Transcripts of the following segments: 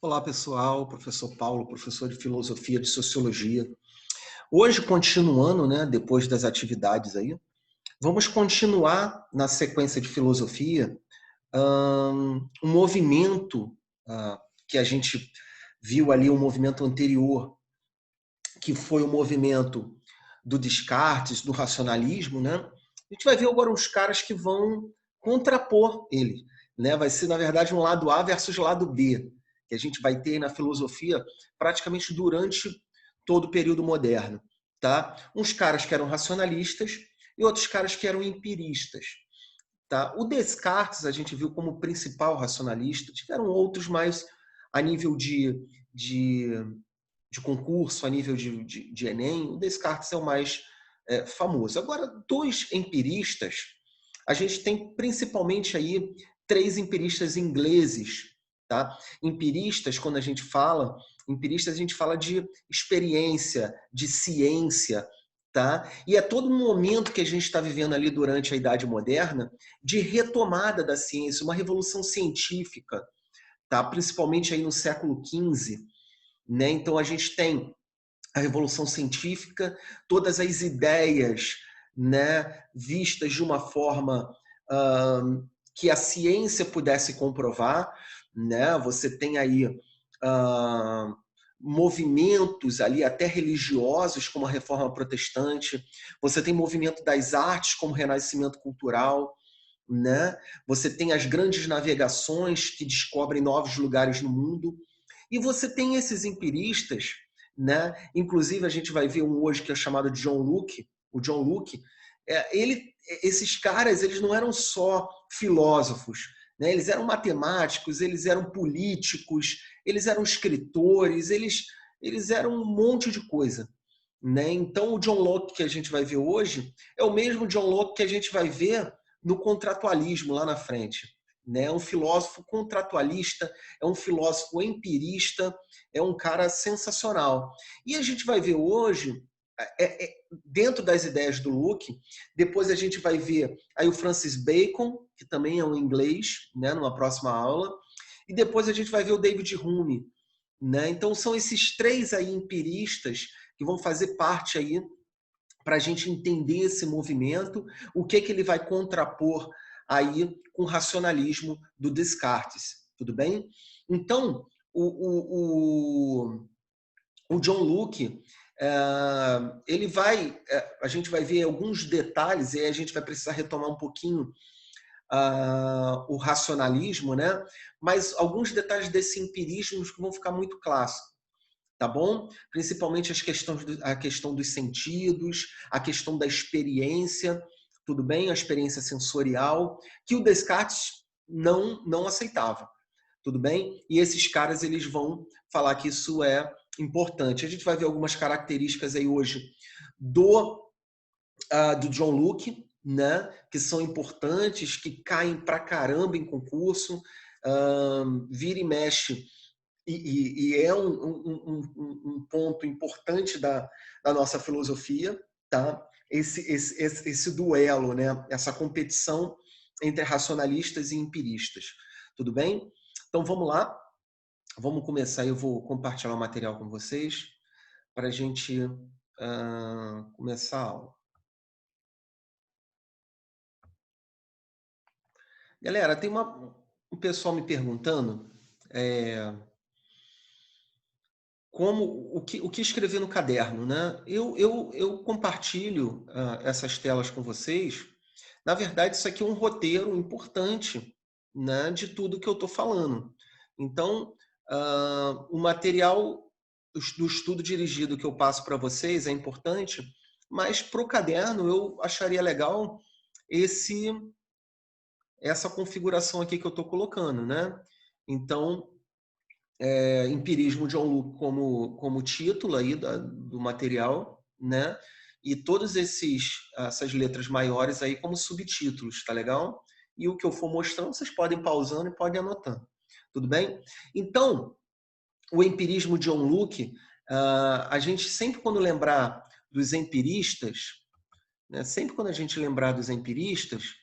Olá, pessoal. Professor Paulo, professor de filosofia, de sociologia. Hoje, continuando, né, depois das atividades aí, vamos continuar na sequência de filosofia, um movimento que a gente viu ali, um movimento anterior, que foi o movimento do Descartes, do racionalismo, né? A gente vai ver agora uns caras que vão contrapor ele, né? Vai ser, na verdade, um lado A versus lado B, que a gente vai ter na filosofia praticamente durante todo o período moderno, tá? Uns caras que eram racionalistas e outros caras que eram empiristas, tá? O Descartes a gente viu como principal racionalista, tiveram outros mais a nível de, de concurso, a nível de Enem, o Descartes é o mais famoso. Agora, dos empiristas, a gente tem principalmente aí três empiristas ingleses, tá? Empiristas, quando a gente fala, empiristas a gente fala de experiência, de ciência, tá? E é todo um momento que a gente está vivendo ali durante a Idade Moderna de retomada da ciência, uma revolução científica, tá? Principalmente aí no século XV, né? Então a gente tem a revolução científica, todas as ideias, né, vistas de uma forma que a ciência pudesse comprovar, né? Você tem aí movimentos ali até religiosos, como a Reforma Protestante. Você tem movimento das artes, como o Renascimento Cultural, né? Você tem as grandes navegações que descobrem novos lugares no mundo. E você tem esses empiristas, né? Inclusive a gente vai ver um hoje que é chamado John Locke. O John Locke, esses caras, eles não eram só filósofos, né? Eles eram matemáticos, eles eram políticos, eles eram escritores, eles eram um monte de coisa, né? Então o John Locke que a gente vai ver hoje é o mesmo John Locke que a gente vai ver no contratualismo lá na frente, né? É um filósofo contratualista, é um filósofo empirista, é um cara sensacional. E a gente vai ver hoje, dentro das ideias do Locke, depois a gente vai ver aí o Francis Bacon, que também é um inglês, né, numa próxima aula, e depois a gente vai ver o David Hume, né? Então são esses três aí empiristas que vão fazer parte aí para a gente entender esse movimento, o que ele vai contrapor aí com o racionalismo do Descartes, tudo bem? Então, o John Locke, ele vai, a gente vai ver alguns detalhes, e aí a gente vai precisar retomar um pouquinho o racionalismo, né? Mas alguns detalhes desse empirismo que vão ficar muito clássicos, tá bom? Principalmente a questão dos sentidos, a questão da experiência, tudo bem? A experiência sensorial, que o Descartes não aceitava, tudo bem? E esses caras, eles vão falar que isso é importante. A gente vai ver algumas características aí hoje do John Locke, né? Que são importantes, que caem pra caramba em concurso, vira e mexe, e é um ponto importante da nossa filosofia, tá? Esse duelo, né? Essa competição entre racionalistas e empiristas. Tudo bem? Então vamos lá, vamos começar. Eu vou compartilhar o material com vocês para a gente começar a aula. Galera, tem um pessoal me perguntando o que escrever no caderno, né? Eu compartilho essas telas com vocês. Na verdade, isso aqui é um roteiro importante, né, de tudo que eu estou falando. Então, o material do estudo dirigido que eu passo para vocês é importante, mas para o caderno eu acharia legal essa configuração aqui que eu estou colocando, né? Então, empirismo John Locke como título aí do material, né? E todas essas letras maiores aí como subtítulos, tá legal? E o que eu for mostrando, vocês podem ir pausando e podem anotando. Tudo bem? Então, o empirismo John Locke, a gente sempre quando lembrar dos empiristas, né? Sempre quando a gente lembrar dos empiristas,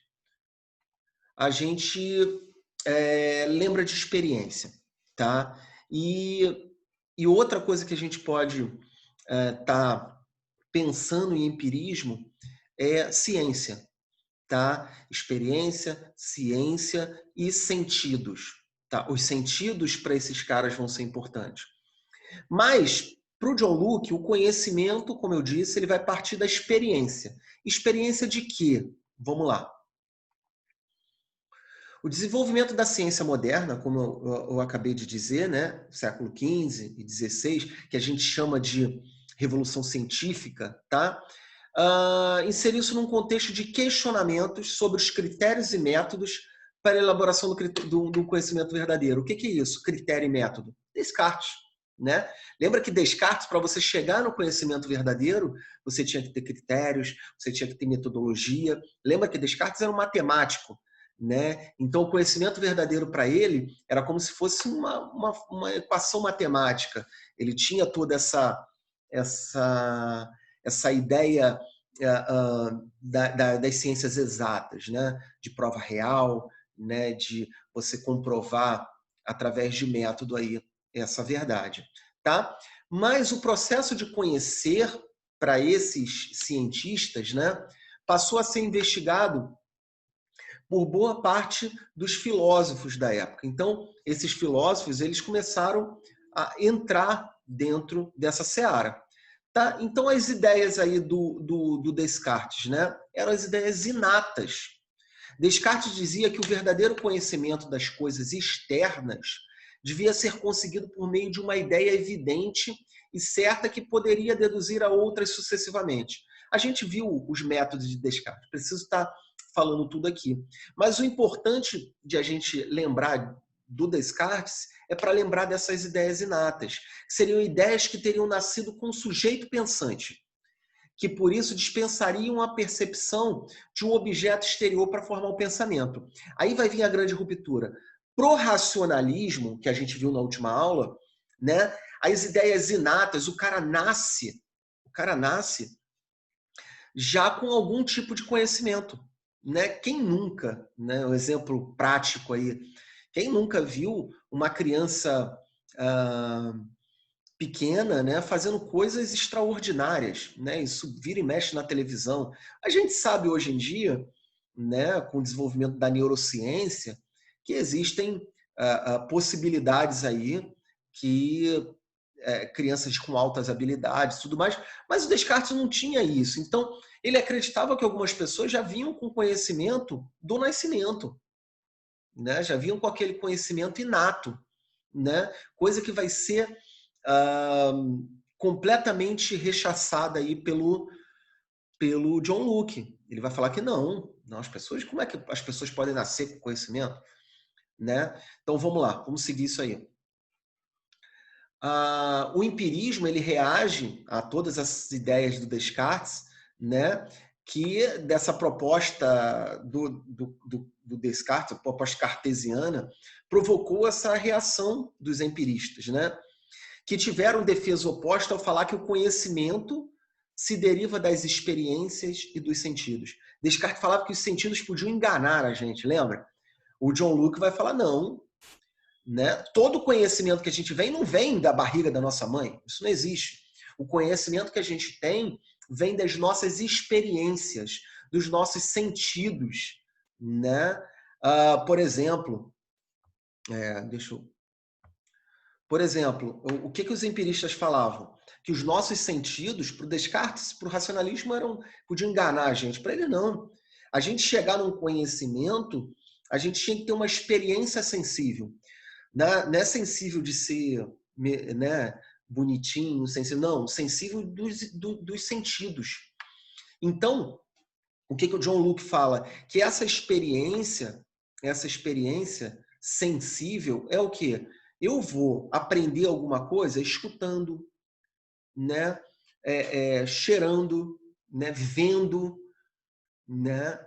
a gente lembra de experiência, tá? E outra coisa que a gente pode estar pensando em empirismo é ciência, tá? Experiência, ciência e sentidos, tá? Os sentidos para esses caras vão ser importantes. Mas, para o John Locke, o conhecimento, como eu disse, ele vai partir da experiência. Experiência de quê? Vamos lá. O desenvolvimento da ciência moderna, como eu acabei de dizer, né, século XV e XVI, que a gente chama de revolução científica, tá? Inseriu-se num contexto de questionamentos sobre os critérios e métodos para a elaboração do conhecimento verdadeiro. O que é isso? Critério e método? Descartes. Né? Lembra que Descartes, para você chegar no conhecimento verdadeiro, você tinha que ter critérios, você tinha que ter metodologia. Lembra que Descartes era um matemático, né? Então, o conhecimento verdadeiro para ele era como se fosse uma equação matemática. Ele tinha toda essa ideia das ciências exatas, né? De prova real, né? De você comprovar através de método aí essa verdade, tá? Mas o processo de conhecer para esses cientistas, né? Passou a ser investigado por boa parte dos filósofos da época. Então, esses filósofos, eles começaram a entrar dentro dessa seara. Tá? Então, as ideias aí do Descartes, né, eram as ideias inatas. Descartes dizia que o verdadeiro conhecimento das coisas externas devia ser conseguido por meio de uma ideia evidente e certa que poderia deduzir a outras sucessivamente. A gente viu os métodos de Descartes, preciso estar falando tudo aqui. Mas o importante de a gente lembrar do Descartes é para lembrar dessas ideias inatas, que seriam ideias que teriam nascido com um sujeito pensante, que por isso dispensariam a percepção de um objeto exterior para formar o pensamento. Aí vai vir a grande ruptura. Pro racionalismo, que a gente viu na última aula, né, as ideias inatas, o cara nasce já com algum tipo de conhecimento, né? Quem nunca, né, um exemplo prático aí, quem nunca viu uma criança pequena, né, fazendo coisas extraordinárias, né? Isso vira e mexe na televisão. A gente sabe hoje em dia, né, com o desenvolvimento da neurociência, que existem possibilidades aí que crianças com altas habilidades, tudo mais, mas o Descartes não tinha isso. Então, ele acreditava que algumas pessoas já vinham com conhecimento do nascimento, né? Já vinham com aquele conhecimento inato, né? Coisa que vai ser completamente rechaçada aí pelo John Locke. Ele vai falar que não, as pessoas, como é que as pessoas podem nascer com conhecimento, né? Então vamos lá, vamos seguir isso aí. O empirismo ele reage a todas essas ideias do Descartes, né? Que dessa proposta do Descartes, a proposta cartesiana, provocou essa reação dos empiristas, né? Que tiveram defesa oposta ao falar que o conhecimento se deriva das experiências e dos sentidos. Descartes falava que os sentidos podiam enganar a gente, lembra? O John Locke vai falar, não, né? Todo conhecimento que a gente vem não vem da barriga da nossa mãe, isso não existe. O conhecimento que a gente tem vem das nossas experiências, dos nossos sentidos, né? Por exemplo, o que os empiristas falavam? Que os nossos sentidos, para o Descartes, para o racionalismo, podiam enganar a gente. Para ele, não. A gente chegar num conhecimento, a gente tinha que ter uma experiência sensível. Não é sensível de ser, né, bonitinho, sensível. Não, sensível dos sentidos. Então, o que o John Locke fala? Que essa experiência sensível é o quê? Eu vou aprender alguma coisa escutando, né? Cheirando, né? Vendo, né?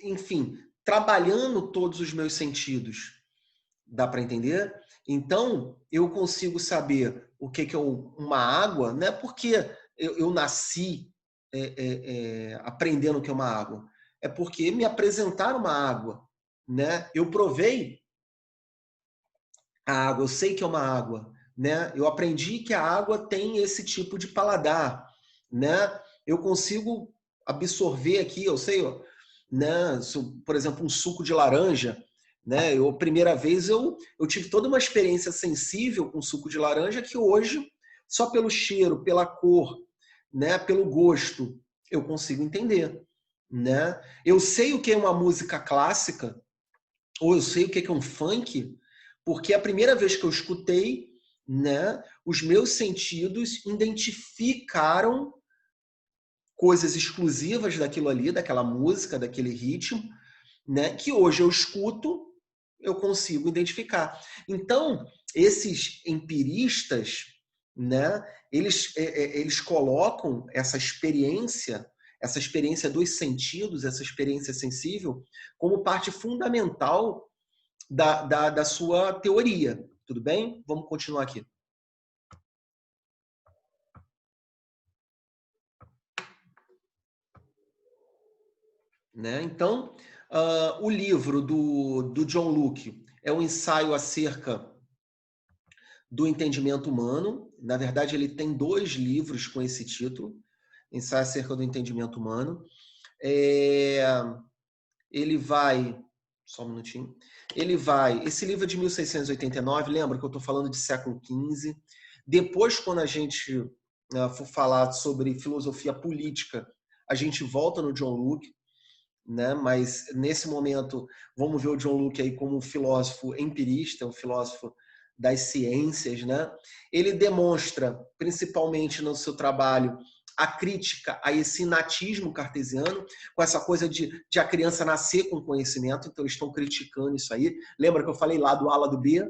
Enfim, trabalhando todos os meus sentidos. Dá para entender? Então, eu consigo saber o que é uma água, não é porque eu nasci aprendendo o que é uma água. É porque me apresentaram uma água, né? Eu provei a água, eu sei que é uma água, né? Eu aprendi que a água tem esse tipo de paladar, né? Eu consigo absorver aqui, eu sei, ó, né? Por exemplo, um suco de laranja, né? Primeira vez eu tive toda uma experiência sensível com suco de laranja que hoje, só pelo cheiro, pela cor, né? Pelo gosto, eu consigo entender, né? Eu sei o que é uma música clássica, ou eu sei o que é um funk, porque a primeira vez que eu escutei, né, os meus sentidos identificaram coisas exclusivas daquilo ali, daquela música, daquele ritmo, né, que hoje eu escuto, eu consigo identificar. Então, esses empiristas, né, eles colocam essa experiência dos sentidos, essa experiência sensível, como parte fundamental da sua teoria. Tudo bem? Vamos continuar aqui. Né? Então, o livro do John Locke é um ensaio acerca do entendimento humano. Na verdade, ele tem 2 livros com esse título, Ensaio acerca do entendimento humano. Ele vai... Só um minutinho. Esse livro é de 1689, lembra que eu estou falando de século XV. Depois, quando a gente for falar sobre filosofia política, a gente volta no John Locke, né? Mas nesse momento vamos ver o John Locke aí como um filósofo empirista, um filósofo das ciências, né? Ele demonstra, principalmente no seu trabalho, a crítica a esse inatismo cartesiano, com essa coisa de a criança nascer com conhecimento, então eles estão criticando isso aí. Lembra que eu falei lá do A, do B,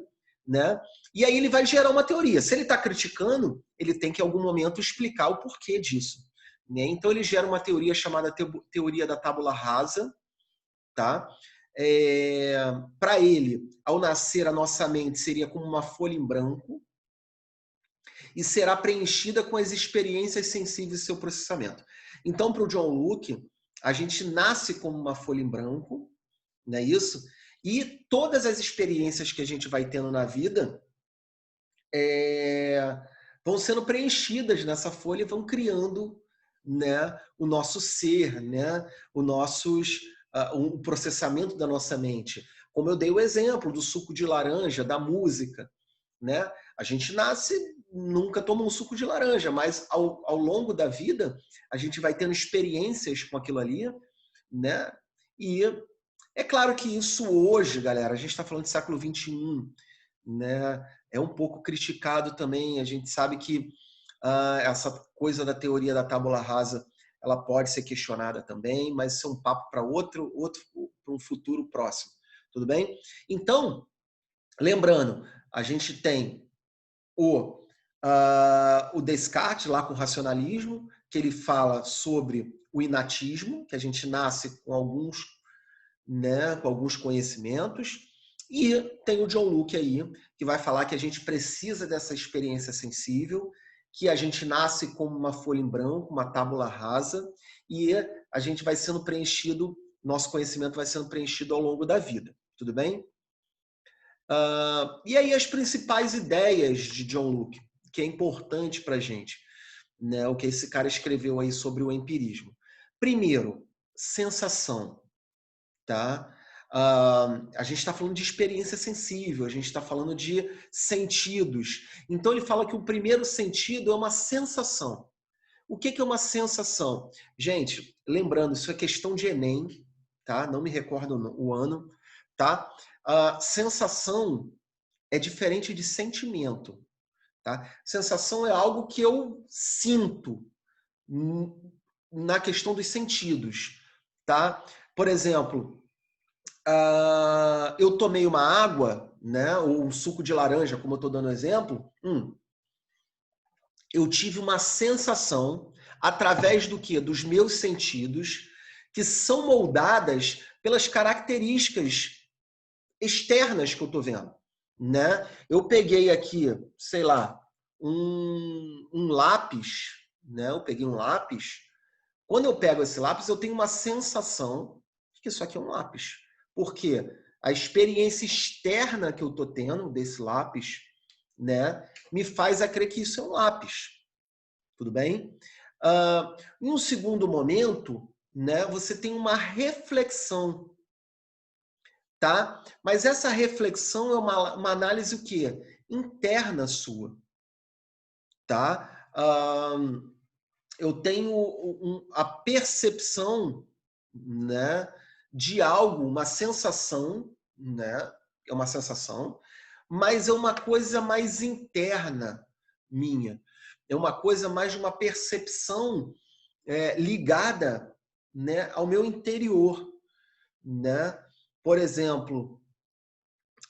né? E aí ele vai gerar uma teoria. Se ele está criticando, ele tem que em algum momento explicar o porquê disso. Né? Então ele gera uma teoria chamada teoria da tábula rasa. Tá? Para ele, ao nascer, a nossa mente seria como uma folha em branco e será preenchida com as experiências sensíveis e seu processamento. Então, para o John Locke, a gente nasce como uma folha em branco, não é isso? E todas as experiências que a gente vai tendo na vida vão sendo preenchidas nessa folha e vão criando, né, o nosso ser, né, o processamento da nossa mente. Como eu dei o exemplo do suco de laranja, da música, né? A gente nasce, nunca toma um suco de laranja, mas ao longo da vida a gente vai tendo experiências com aquilo ali, né? E é claro que isso hoje, galera, a gente está falando de século XXI, né? É um pouco criticado também. A gente sabe que essa coisa da teoria da tábula rasa ela pode ser questionada também, mas isso é um papo para para um futuro próximo. Tudo bem? Então, lembrando, a gente tem o Descartes lá com o racionalismo, que ele fala sobre o inatismo, que a gente nasce com alguns conhecimentos, e tem o John Locke aí, que vai falar que a gente precisa dessa experiência sensível, que a gente nasce como uma folha em branco, uma tábula rasa, e a gente vai sendo preenchido, nosso conhecimento vai sendo preenchido ao longo da vida. Tudo bem? E aí as principais ideias de John Locke, que é importante para a gente, né? O que esse cara escreveu aí sobre o empirismo. Primeiro, sensação. Tá? A gente está falando de experiência sensível, a gente está falando de sentidos. Então ele fala que o primeiro sentido é uma sensação. O que é uma sensação? Gente, lembrando, isso é questão de Enem, tá? Não me recordo o ano, tá? Sensação é diferente de sentimento, tá? Sensação é algo que eu sinto na questão dos sentidos, tá? Por exemplo, eu tomei uma água, né, ou um suco de laranja, como eu estou dando exemplo, eu tive uma sensação através do quê? Dos meus sentidos, que são moldadas pelas características externas que eu estou vendo. Né? Eu peguei aqui, sei lá, um lápis, né? Eu peguei um lápis. Quando eu pego esse lápis, eu tenho uma sensação de que isso aqui é um lápis. Por quê? A experiência externa que eu estou tendo desse lápis, né, me faz a crer que isso é um lápis. Tudo bem? Em um segundo momento, né, você tem uma reflexão, tá? Mas essa reflexão é uma análise o quê? Interna sua, tá? Eu tenho a percepção, né, de algo, uma sensação, né? É uma sensação, mas é uma coisa mais interna minha. É uma coisa mais de uma percepção ligada, né, ao meu interior, né? Por exemplo,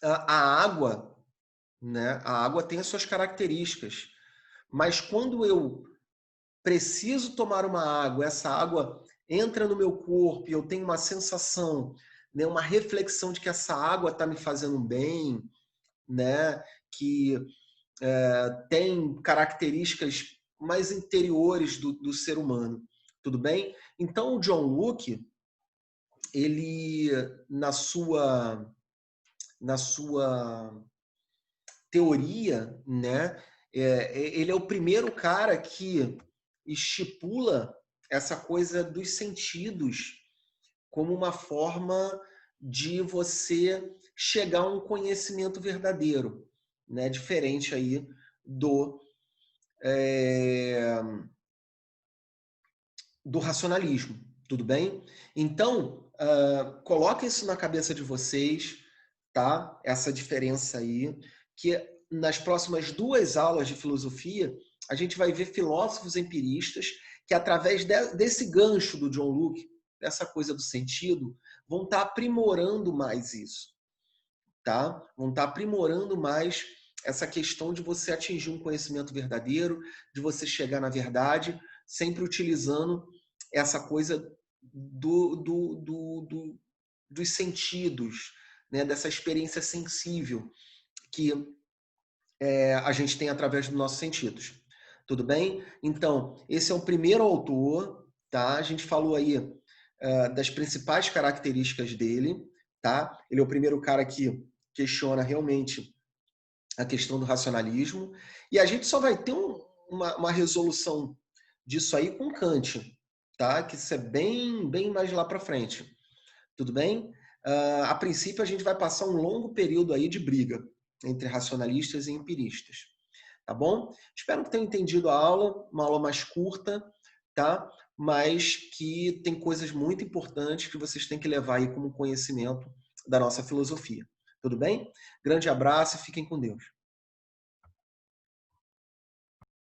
a água, né? A água tem as suas características, mas quando eu preciso tomar uma água, essa água entra no meu corpo e eu tenho uma sensação, né, uma reflexão de que essa água está me fazendo bem, né, que tem características mais interiores do ser humano. Tudo bem? Então, o John Locke, ele, na sua teoria, né, ele é o primeiro cara que estipula essa coisa dos sentidos como uma forma de você chegar a um conhecimento verdadeiro, né, diferente aí é, do racionalismo, tudo bem? Então, coloquem isso na cabeça de vocês, tá? Essa diferença aí, que nas próximas 2 aulas de filosofia, a gente vai ver filósofos empiristas que, através desse gancho do John Locke, dessa coisa do sentido, vão estar aprimorando mais isso, tá? Vão estar aprimorando mais essa questão de você atingir um conhecimento verdadeiro, de você chegar na verdade, sempre utilizando essa coisa dos sentidos, né? Dessa experiência sensível que a gente tem através dos nossos sentidos. Tudo bem? Então, esse é o primeiro autor, tá? A gente falou aí das principais características dele, tá? Ele é o primeiro cara que questiona realmente a questão do racionalismo, e a gente só vai ter uma resolução disso aí com Kant, tá? Que isso é bem mais lá para frente. Tudo bem? A princípio, a gente vai passar um longo período aí de briga entre racionalistas e empiristas. Tá bom? Espero que tenham entendido a aula, uma aula mais curta, tá? Mas que tem coisas muito importantes que vocês têm que levar aí como conhecimento da nossa filosofia. Tudo bem? Grande abraço e fiquem com Deus.